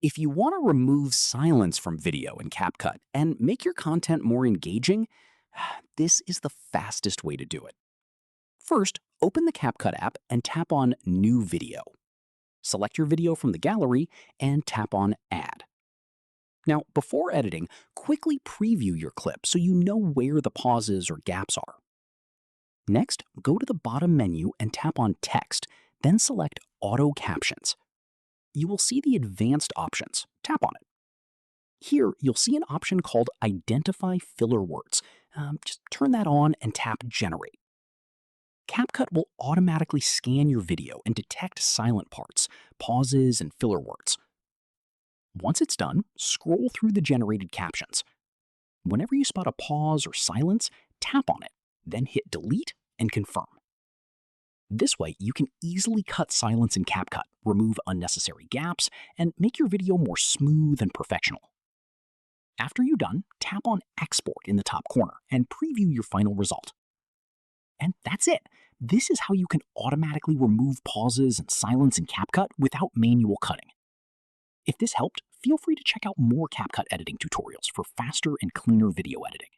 If you want to remove silence from video in CapCut and make your content more engaging, this is the fastest way to do it. First, open the CapCut app and tap on New Video. Select your video from the gallery and tap on Add. Now, before editing, quickly preview your clip so you know where the pauses or gaps are. Next, go to the bottom menu and tap on Text, then select Auto Captions. You will see the advanced options. Tap on it. Here, you'll see an option called Identify Filler Words. Just turn that on and tap Generate. CapCut will automatically scan your video and detect silent parts, pauses, and filler words. Once it's done, scroll through the generated captions. Whenever you spot a pause or silence, tap on it, then hit Delete and Confirm. This way, you can easily cut silence in CapCut, remove unnecessary gaps, and make your video more smooth and professional. After you're done, tap on Export in the top corner and preview your final result. And that's it. This is how you can automatically remove pauses and silence in CapCut without manual cutting. If this helped, feel free to check out more CapCut editing tutorials for faster and cleaner video editing.